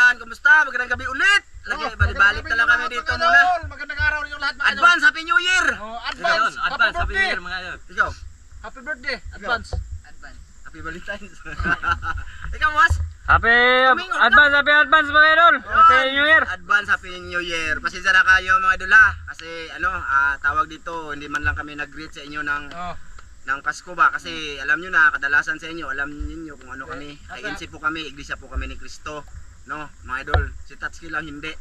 kabayan, kumusta? Magandang gabi ulit. Lagi, balik na lang kami dito muna. Magandang araw niyo lahat mga idol. Advance, Happy New Year! Advance, Happy New Year mga idol. Ikaw, Happy birthday, advance. Happy Valentine's. Ikaw, Mas? Happy advance mga idol. Happy New Year. Advance, Happy New Year. Pasensya na kayo mga idol ha. Kasi tawag dito, hindi man lang kami nag-greet sa inyo ng Pasko ba. Kasi alam nyo na, kadalasan sa inyo, alam niyo kung ano kami. INC po kami, Iglesia po kami ni Cristo. No, mga idol, si Tatsuki lang hindi.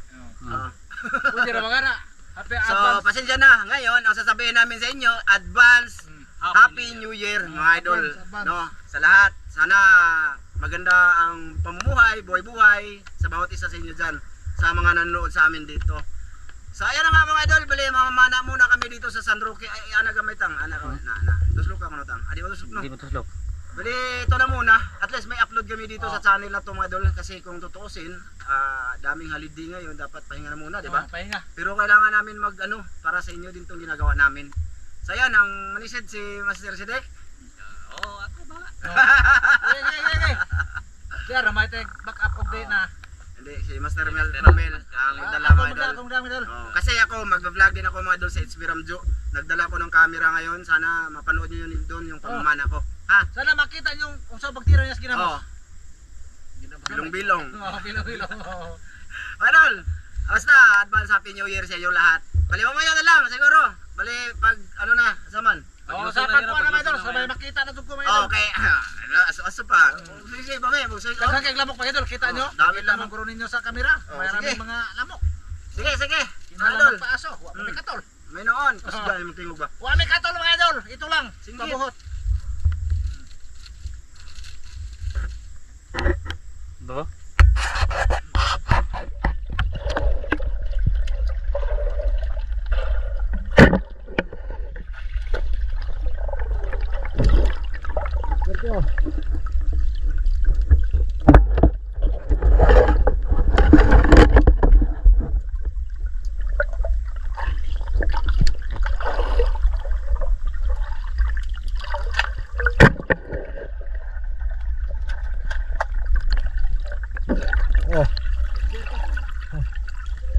Pwede na mga na. Happy So, advance. pasensya na. Ngayon, ang sasabihin namin sa inyo, advance Happy New Year, mga idol. Advance. No, sa lahat, sana maganda ang pamumuhay, buhay-buhay sa bawat isa sa inyo dyan, sa mga nanonood sa amin dito. So, ayan na nga mga idol, bali mamamana muna kami dito sa San Roque. Ay, ana gamay tang, ana gamay, tuslok ako no tang. Adi ba tuslok no? Hindi mo tuslok. Bali, ito na muna. At least may upload kami dito sa channel na to mga idol. Kasi kung tutuusin, daming holiday ngayon, dapat pahinga na muna, di ba? Pahinga. Pero kailangan namin para sa inyo din itong ginagawa namin. So yan, ang manisid si Master Sidek. Oo, ako ba? Hey. Diyan, ramay tayo back up of day na. Hindi, si Master Romel, ang nagdala mga idol. Akong dami idol. Kasi ako, mag-vlog din ako mga idol sa HB Ramjo. Nagdala ko ng camera ngayon, sana mapanood nyo yun doon yung pamamana ko. Ha? Sana makita niyo kung saan pagtira niya sa ginamos. Bilong-bilong. Bilong-bilong. Idol, basta advance Happy New Year sa inyo lahat. Bali mamaya na lang siguro. Bali pag saman. Sa pagkuha naman idol, sabay makita na tugko mga idol. Okay. Aso pa. Sige ba may Daghang kay lamok mga idol, kita nyo? Dami Kita lamok. mong ninyo sa kamera. Maraming sige. mga lamok. Sige. Kinalamok Idol. pa aso, wa may katol. May noon. Kasi dahil mo tingog ba? Wa may katol mga idol, ito lang. Sige. Pabuhot. Ba?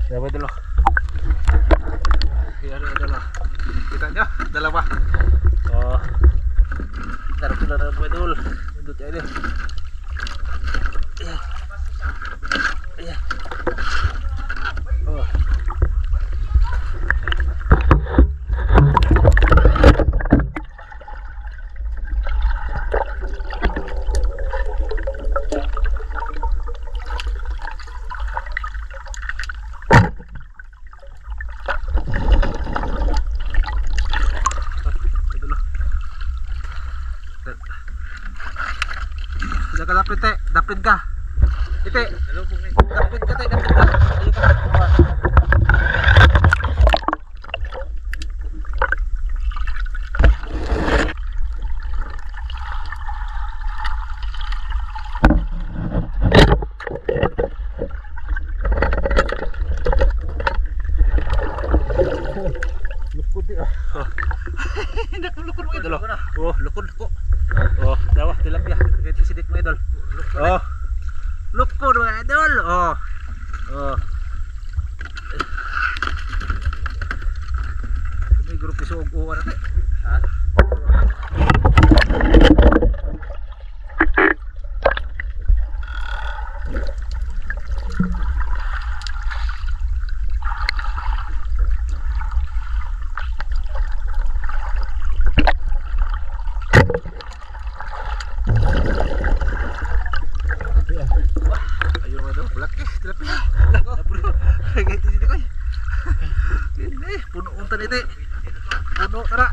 Siapa dulu? Iya dulu. Kita nyo, dalawa. Oh. Taruh dulu dulu. Duduk aja. Iya. Iya. Oh. Sudah ka dapit te, dapit ka. Ite. Dapit ka te, dapit ka. Ayo ka. Lukod di ah. Lukod mo idol. Oh, lukod ko. Oh, dawa tilapia. Kahit sidik mo idol. Oh. Lukod mga idol. Oh. Oh. May grupo sa uguan natin. Ha? Ayun mga bulak tilapia. Bro, kahit sidik ko. Ini puno untan ite. Puno tara.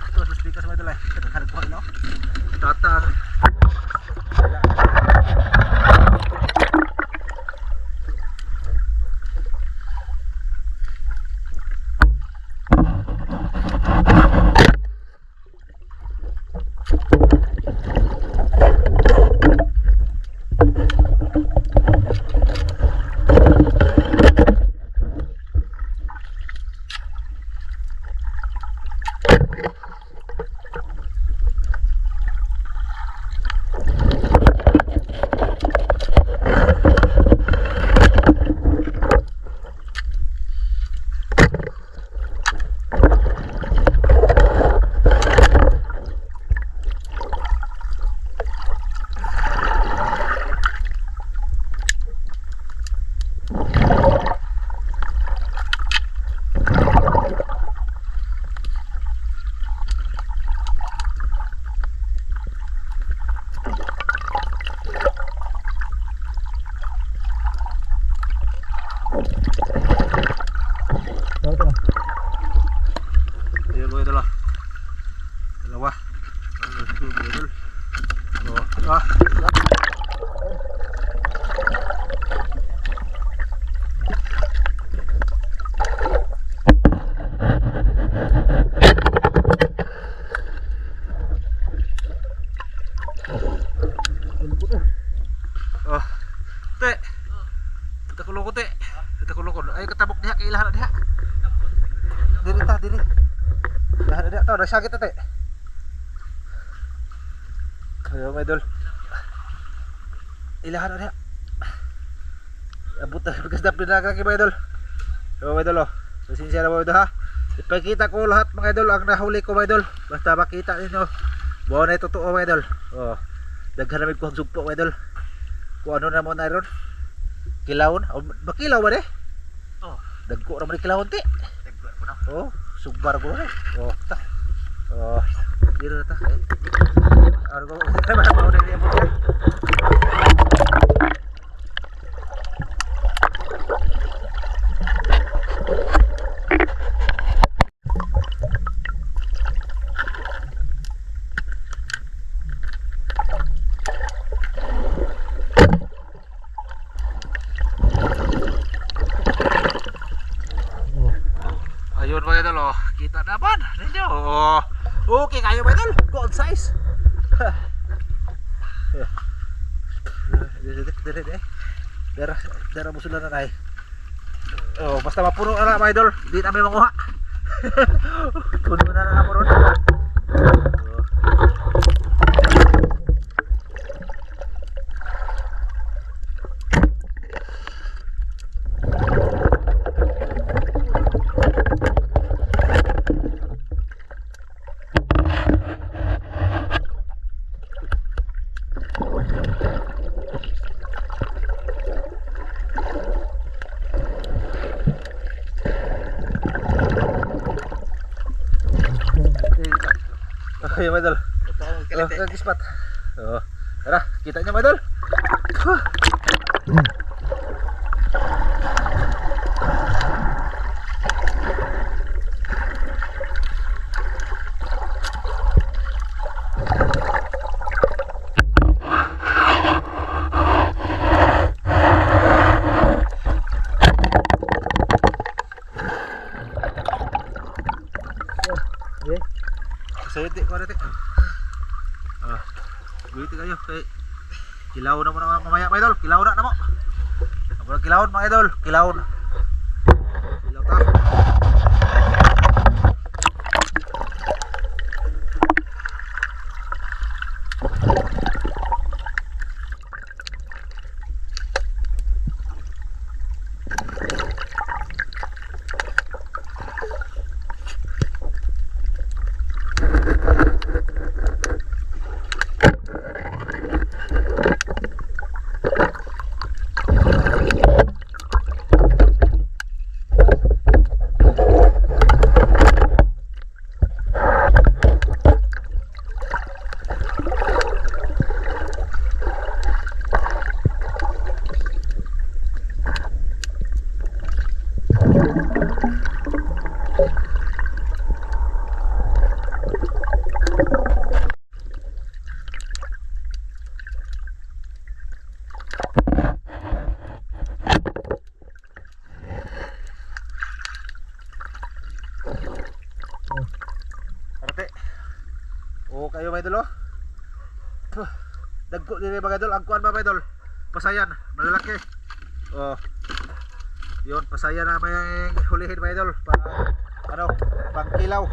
Te. Kita kulong ko te. Kita kulong ko. Ay katabok diha kay ilahan diha. Diri ta diri. Ilahan diha ta sakit te. Ayo mga idol. Ilahan diha. Abot na pagkasdap din na kaki mga idol. So mga idol oh. Pasensya na mga idol ha. Ipakita ko lahat mga idol ang nahuli ko mga idol. Basta makita ninyo. Buo na totoo mga idol. Oh. Daghan namin ko ang sugpo mga idol. Kung ano na mo na ron. Kilawon. Oh, bakilaw ba de? Oh. Dagko naman ni kilawon ti. Dagko ko na. Oh. Sugbar ko na. Oh. Ta. Oh. Dito na ta. Ano ko? Ano na niya mo siya? Ayun mga idol oh, kita naman ninyo oh. Okay kayo mga idol, good size. Dara mo sila na nay. Oh, basta mapuno na mga idol, di na may manguha. Puno na na mo ron. Okay, mga idol. Oh, kagispat. Oh, tara, kita nyo mga idol. Sayete ko natin. Buiti kayo kay kilaw na mo na mamaya mga idol. Kilaw na mo. Ako kilawon mga idol. Kilawon. Kilaw ta. Arte. Oh, kayo mga idol oh. Dagko din mga idol, ang kuan ba mga idol? Pasayan, malalaki. Oh. Yun, pasayan na may hulihin mga idol. Ano, pangkilaw.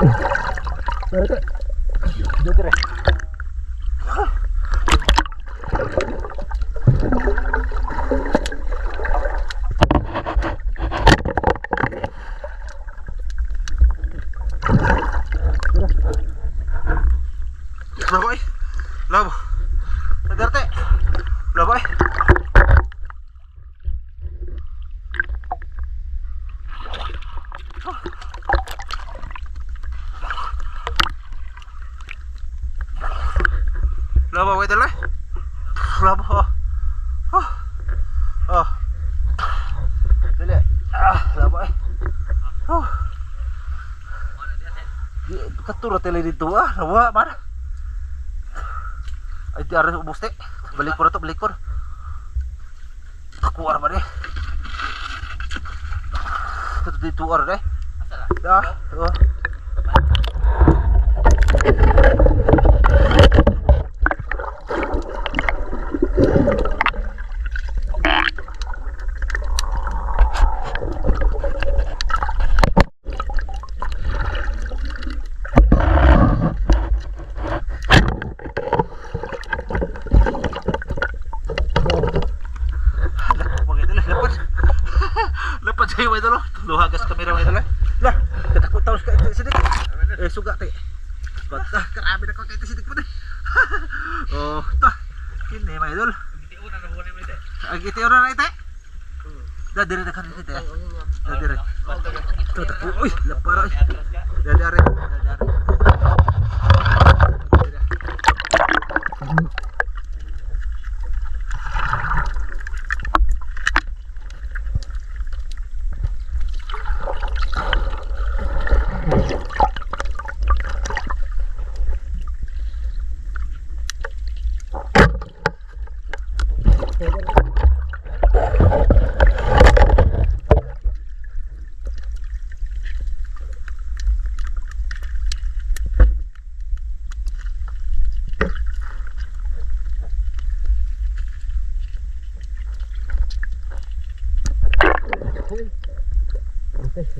Dito. Dito re. Laboy. Labo. Darte. Laboy. Labo wait dala. Labo. Oh. Oh. Dali. Labo eh. Oh. Di katuro tele dito nawa man. Ay di aras ubos te. Balik ko na to, balik ko. Kuwar man eh. Ito dito ar eh. Dah. Oh. Lepas saya mai dulu. Luha gas kamera mai dulu. Lah, ketakut tahu ka itu sidik. Suga teh. Batah karabi na ko ka itu sidik pun. Oh, tah. Kini mai dulu. Agiti ora na ite. Dah dire dekat itu teh. Dah dire. Tuh takut. Oi, lepar. Dah dire. Dah dire.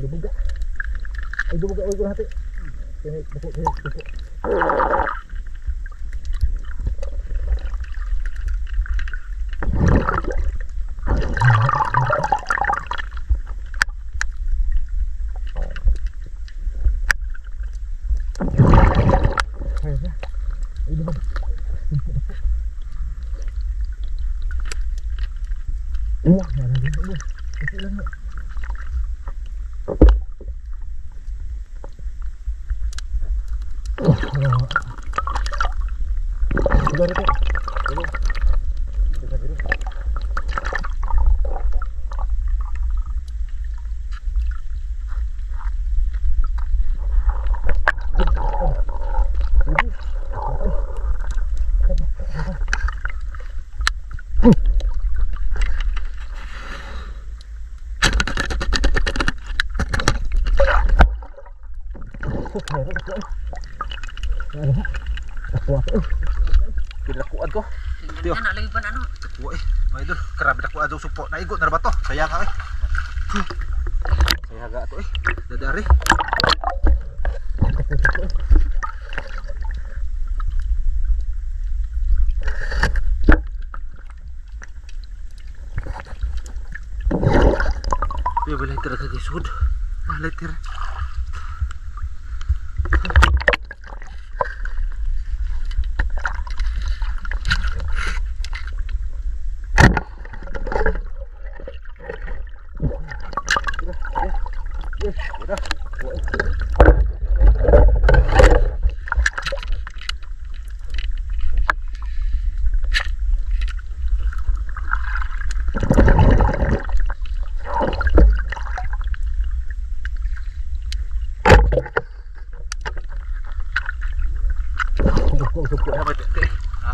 Dibuka. Ay dibuka ko hati. Dako. Kinakuan ko. Tiyo. Ana lagi pan ano? Kuha eh. May idol, karabi na ko adong supo. Naigot na ba to? Sayang ka eh. Sayang to eh. Dadari. Tiyo balay tira ka gisud. Balay tira. Supo na pati.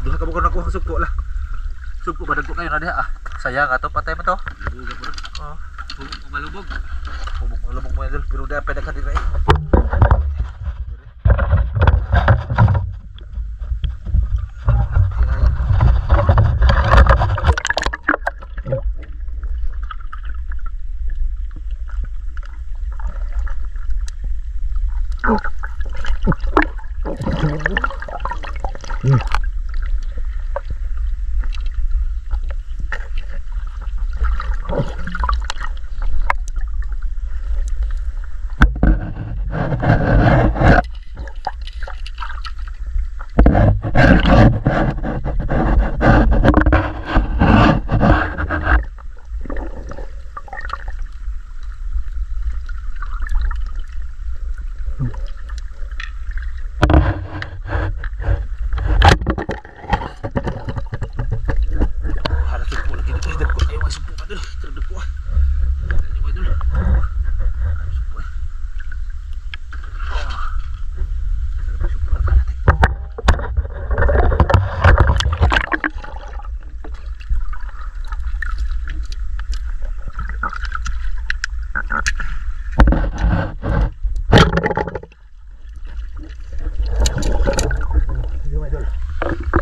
Duha ka bukan ako supo lah. Supo badag ko kayo na diha ah. Sayang ato patay mo to. Oh, Malubog. Lubog mo idol pero di pwede ka dito eh.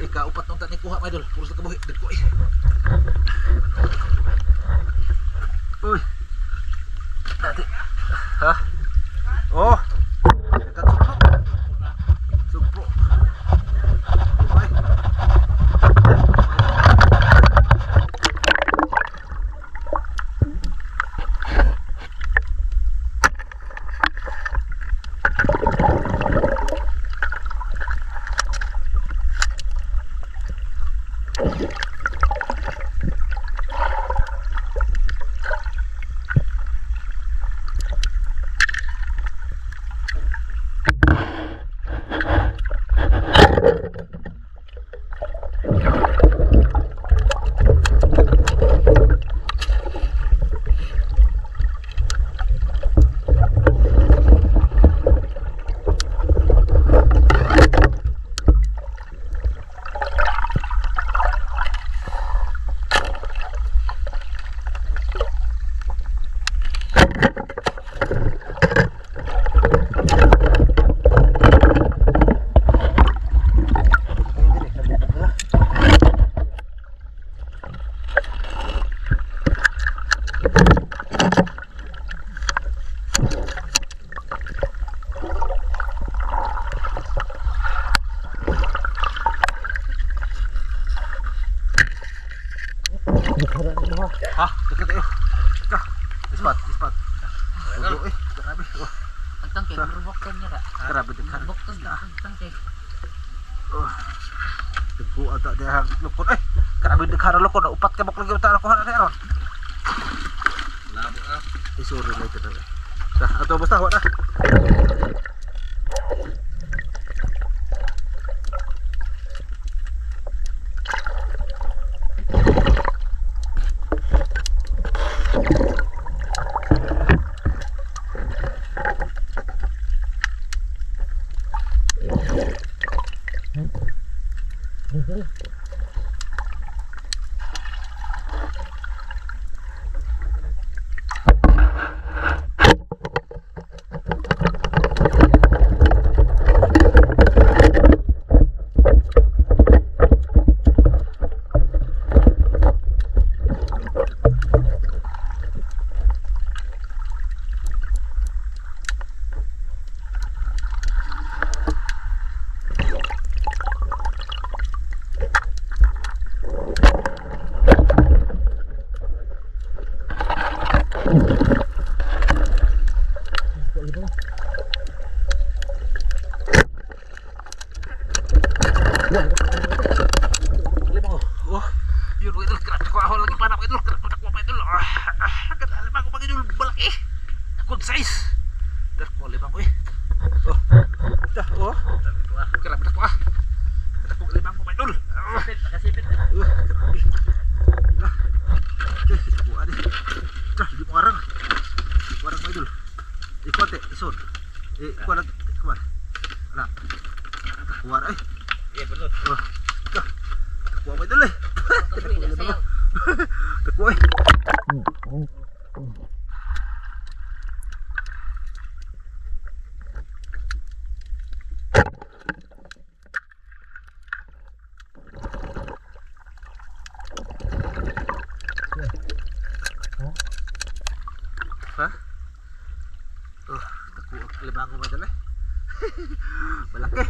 Ikaupat nung tani kuha, idol. Puros na kabuhi. Dagko eh. Uy. Dati. Ha? Oh. Nagkatsukpo. Sugpo. Okay. Ha, dekat tayo. Ka. Ispat, ispat. Udo eh, grabe. Oh, Ang tangke, rubok ka niya ka. grabe dekat. Rubok ka niya, ang tangke. Oh. Dagko ata dia lukon eh. Grabe dekat lukon, upat ka bak lagi utak ko na aron. Labo ka. Isuri na ito daw. Sa ato basta wa na. Limang oh. Yun idol, grabe ko ako lagi panak idol, grabe ko pa idol. Kada limang ko idol balaki. Good size. Dar ko limang ko eh. Oh. Dah oh. Grabe ko ah. Kada ko limang ko idol. Sipit, nakasipit. Grabe. Ko adi. Dah di warang. Warang mo idol. Ikote, isod. Kuha lang, kuha. Ala. Kuha ay. Iya, betul. Oh. Kuha mo idol eh. Kuha eh. Ha? Oh, taku limang ko idol eh. Malaki.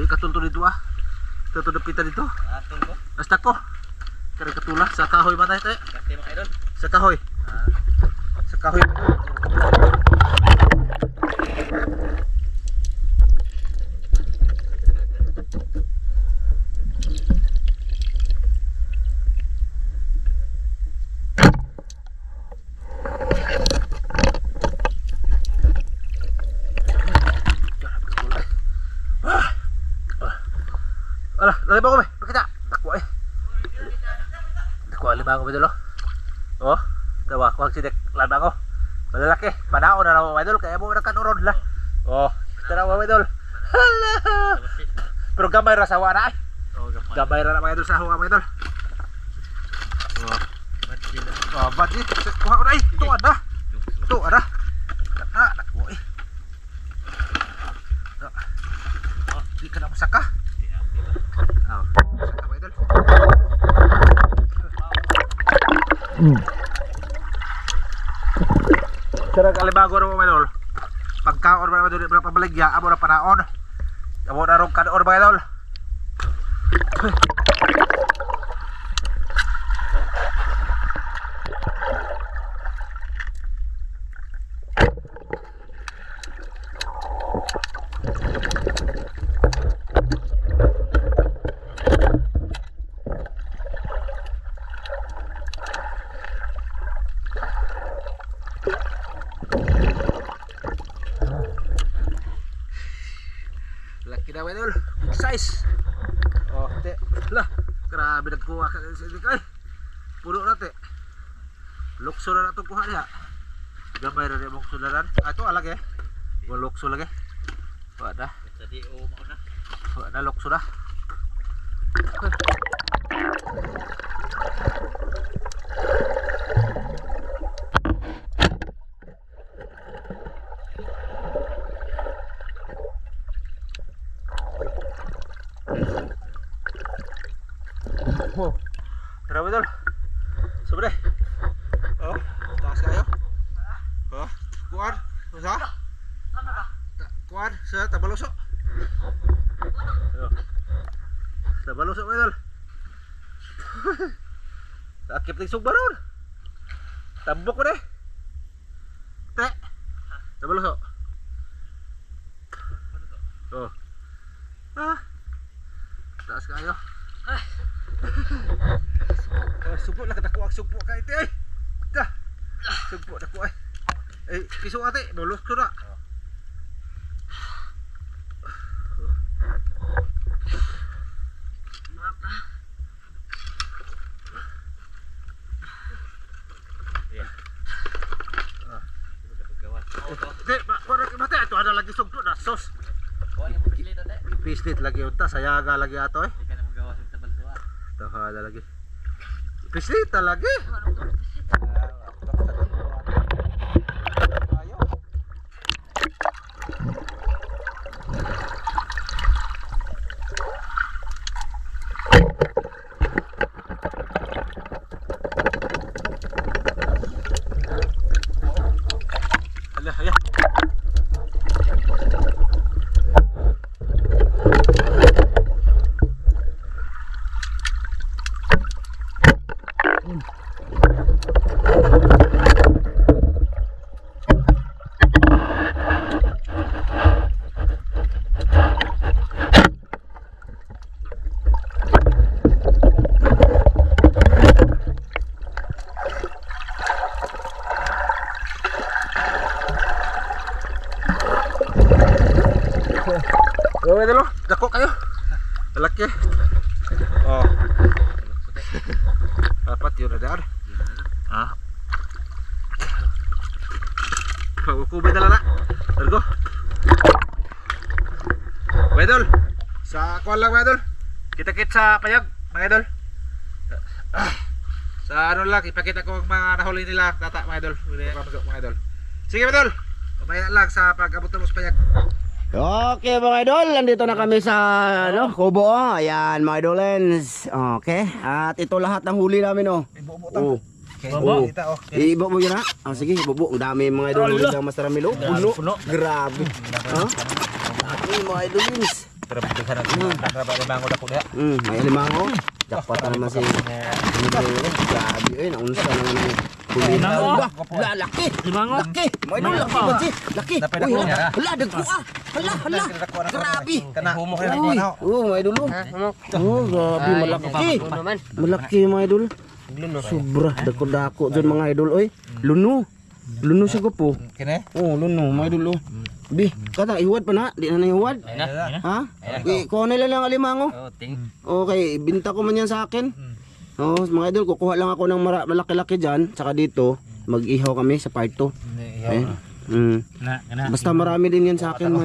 Di katulto dito ah. Tutudop kita dito. Atol ko. Basta ko. Kaya katula sa kahoy man tayo. Kati mga idol. Sa kahoy. Sa kahoy. Alah, lali ba ko ba? Pakita. Takwa eh. Takwa lima ko ba dito? Oh, tawa ko ang sidik laba ko. Malalaki, panao na naman idol kaya mo nakanuron la. Oh, tara mo idol. Hala. Pero gamay ra sa wana ay. Oh, Gamay ra na mga idol sa huwa mga idol. Oh. Oh, badi. Kuha ko na ay. Ito ada. Ito ada. Ah, takwa eh. Oh, di ka na masaka. Oh, masaka mga idol. Sarang kalibago na mga idol. Pagkaon mga idol, mga pabaligya, amo na panaon. Amo na rong kanoon mga idol. Laki na mga idol, big size. Oh, te, lah, grabe nagkuha ka sa sidik ay. Puno na te. Lukso na itong kuha niya. Gamay na rin mong sularan. Ah, ito alag eh. Wala lukso lagi. Wala na. Tadi o mo na. Wala na lukso na. Oh, tara mga idol. Sobre. Oh, taas kayo. Oh, kuan. Masa? Kuan sa Tabaluso. Oh. Tabaluso mga idol. Takip ng sugbaron. Tambok ko na eh. Te. Tabaluso. Oh. Ah. Taas kayo. Supo lang kada ko ang supo kay ti ay. Ta. Supo na ko ay. Eh, piso ate, bolos ko na. Te, para mate ato ada lagi sugpo na sos. Kuha niya mo pilito te. Pislit lagi unta, sayaga lagi ato eh. Di ka na magawa sa tabal suwa. Tahala lagi. Pislit lagi. Alah, ya. Oh, idol, dako kayo. Laki. Oh. Dapat yun na daan. Ah. Pagkukubay na lala. Ergo. Mga idol, sa kuwan lang mga idol. Kita-kit sa payag, mga idol. Sa ano lang, ipakita ko ang mga nahuli nila tata mga idol. Mga idol. Sige mga idol, mamaya lang sa pag-abot mo sa payag. Okay mga idol, nandito na kami sa Kubo. Ayan mga idolens. Okay, at ito lahat ng huli namin oh. Oh. Baba. Ibo mo yun ha? Sige, ibo. Ang dami mga idol huli ng masaramilo. Puno. Grabe. Ha? Okay mga idolens. pero bigyan na naman ako diha. May alimango. Jackpot na naman si grabe eh, naunsa na naman yung huli na. Laki! Laki! May idol, laki ba si? Laki! Uy, hala, dagko ah! Hala! Grabe! Humok na ko na. May idol oh. Grabe, malaki! Malaki mga idol. Sobra, dako-dako dyan mga idol oy. Luno siya ko po. Kini? Luno mga idol oh. Bi, kata iwad pa na, di na iwad. Ha? Kuha na lang ang alimango. Okay, binta ko man yan sa akin. Mga idol, kukuha lang ako ng malaki-laki dyan. Tsaka dito, mag-ihaw kami sa part 2. Basta marami din yan sa akin.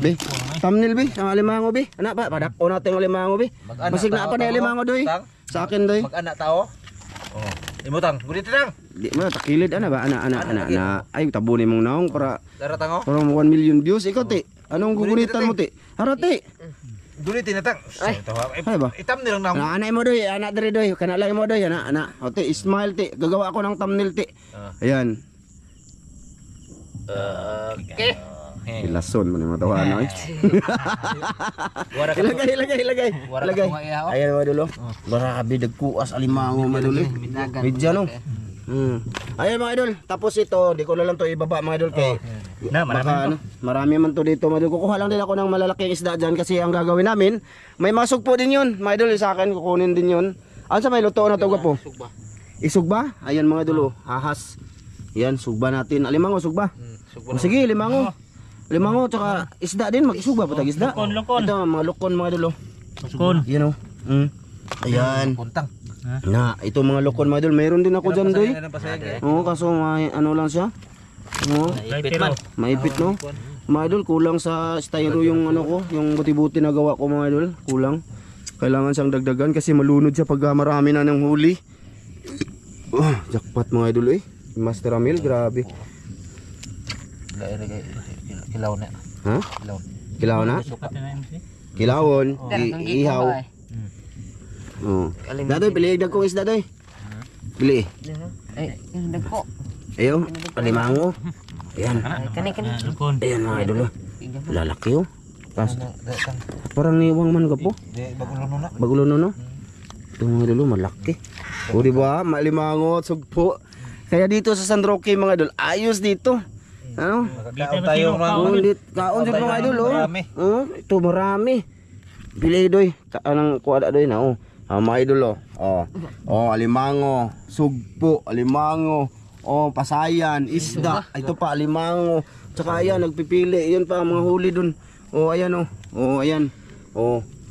Bi, thumbnail bi, ang alimango bi. Anak ba, padako natin ang alimango bi. Masig na pa na alimango doy. Sa akin doy. Mag-anak tao. Imutang, gunit lang. Di mo takilid ana ba ana. Ay tabunin mong naong para Daratang oh. para 1 million views ikaw ti. Anong gugunitan mo ti? Harati. Gunit tinatang. Ay ba? Itam nilang nang. Ana mo doy, ana diri doy. Kana lang mo doy ana. O ti, smile ti. Gagawa ako ng thumbnail ti. Ayan. Okay. Ilason mo ni mo tawa ano eh. Ilagay. Ayan mga dulo. Barabi dagkuas alimango mga dulo. Medya no. Ayan mga idol, tapos ito, di ko na lang to ibaba mga idol kay marami man to dito mga idol. Kukuha lang din ako ng malalaking isda dyan kasi ang gagawin namin, may masugpo din yun mga idol, sa akin kukunin din yun. Ano sa may luto na to po? Isugba? Ayan mga idol, ahas. Yan, sugba natin. Alimango, sugba. Sige, limango. Limango, tsaka isda din, mag-isugba pa tag isda. Lukon. Ito, mga lukon mga idol. Lukon. Yan o. Ayan. Puntang. Na, ito mga lukon mga idol, mayroon din ako dyan doy. Kaso may ano lang siya. Maipit no. Mga idol, kulang sa styro yung ano ko, yung buti-buti na gawa ko mga idol, kulang. Kailangan siyang dagdagan kasi malunod siya pag marami na ng huli. Jackpot mga idol eh. Master Amil, grabe. Kilaw na. Ha? Kilaw na? Kilawon, ihaw. Dadoy, pili dagkong isda doy. Pili. Ay, yung dagko. Ayo, alimango. Ayan. Kani. Ayan mga idol. Lalaki oh. Parang niwang man ka po. Bagulo no. Ito mga idol, malaki. O diba, malimango, sugpo. Kaya dito sa San Roque mga idol, ayos dito. Ano? Tayo Kaon dito mga idol oh. Ito marami. Pili doy. Anong kuwada doy na oh. Mga idol alimango, sugpo, alimango, pasayan, isda, ito pa alimango. Tsaka ayan nagpipili, yun pa mga huli dun. Ayan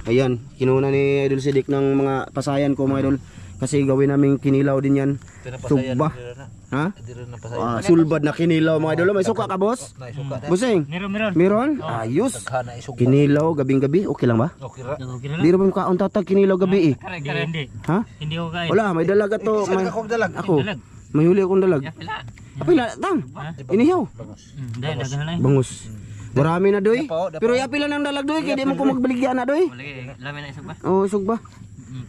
ayan, kinuna ni Idol Sidik ng mga pasayan ko mga idol. Kasi gawin namin kinilaw din yan. Sugba. Ha? Sulbad na kinilaw mga idol. May suka ka boss? Busing? Meron? Ayos. Kinilaw gabing-gabi, okay lang ba? Okay ra. Di rin mo kaon tatag kinilaw gabi eh. Hindi. Ha? Hindi ko kain. Wala, may dalaga to. Ako. May huli akong dalag. Apila, tang. Inihaw. Bangus. Marami na doy. Pero yapila ng dalag doy, kaya di mo ko magbaligyan na doy. Lami na isog ba? Isog ba?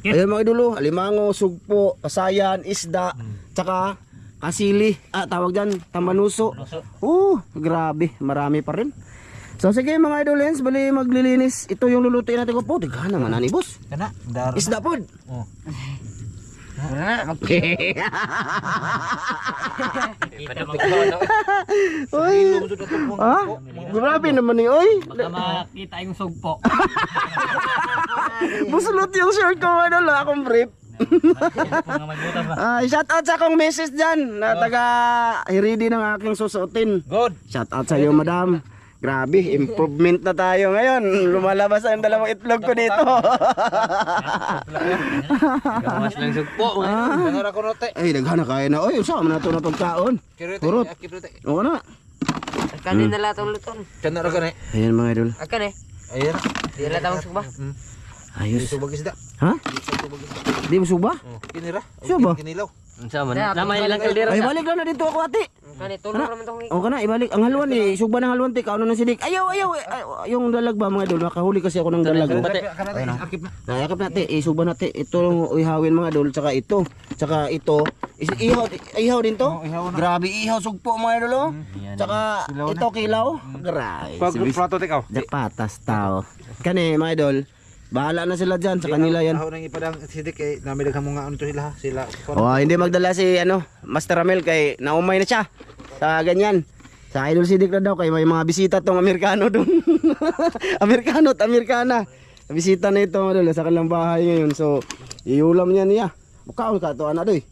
Ayan mga idolo, alimango, sugpo, pasayan, isda, tsaka kasili, tawag dyan, tambanuso. Grabe, marami pa rin. So sige mga idolens, bali maglilinis. Ito yung lulutuin natin ko po. Tighan naman ni boss. Isda po. Oy. Grabe naman ni oy. Baka makita yung sugpo. Busulot yung shirt ko ano la akong brief. Shout out sa akong message dyan na taga hiridi ng aking susuotin. Good. Shout out sa iyo madam. Grabe, improvement na tayo ngayon. Lumalabas ang dalawang itlog ko dito. Gawas lang sugpo. Dangar ako note. Ay, daghana kaya na. Oy, usa man nato na pagkaon. Kurot. Oo na. Kani na latong luton. Kana ra gani. Ayan mga idol. Akan Ayan. Di la tawag sugba. Ayos. Subag isda. Ha? Di mo suba? Kinira. Suba? Kinilaw. Sama na. Lamay lang kaldero. Ay, balik lang na dito ako ate. Kani tulong naman tong O kana ibalik ang haluan ni sugba ng haluan ti kaano na sidik. Ayaw yung dalag ba mga idol nakahuli kasi ako ng dalag. Akip na. Nayakap natin isugba natin ito ihawin mga idol tsaka ito. Tsaka ito ihaw din to. Grabe ihaw sugpo mga idol oh. Tsaka ito kilaw. Grabe. Pag prato tikaw. Patas tao. Kani mga idol bahala na sila dyan sa kanila yan. Ako nang ipadang sidik kay namidag mo nga ano to sila. Oh, hindi magdala si Master Ramel kay naumay na siya sa ganyan. Sa Idol Sidik na daw kay may mga bisita tong Amerikano doon. Amerikano at Amerikana. Bisita na ito sa kanilang bahay ngayon. So, iulam niya. Bukaon ka to ana doy.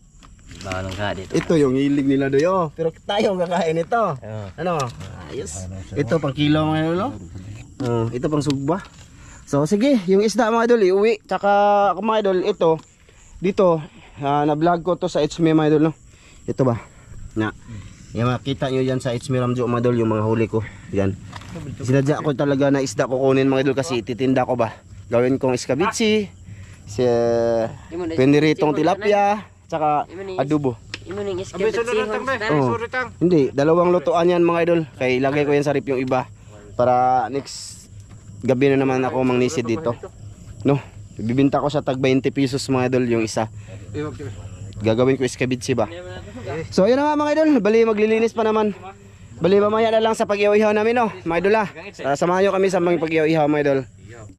Balong ka dito. Ito yung hilig nila doy. Oh, pero tayo kakain ito. Ano? Ayos. Ito pang kilo mga idol. Oh, ito pang sugba. So sige, yung isda mga idol iuwi. Tsaka mga idol ito dito na-vlog ko to sa Itsme mga idol no. Ito ba? Na. Yung makita nyo yan sa Itsme Ramjo mga idol yung mga huli ko. Yan. Sinadya ko talaga na isda kukunin mga idol kasi ititinda ko ba. Gawin kong iskabitsi, piniritong tilapia, tsaka adobo. Imo ning iskabit Oh. Hindi, dalawang lutuan yan mga idol. Kaya ilagay ko yan sa rip yung iba para next gabi na naman ako mangnisid dito. No, bibinta ko sa tag 20 pesos mga idol yung isa. Gagawin ko iskabitsi ba. So yun na nga mga idol, bali maglilinis pa naman. Bali mamaya na lang sa pag-ihaw-ihaw namin no, mga idol ah. Samahan nyo kami sa mga pag-ihaw-ihaw mga idol.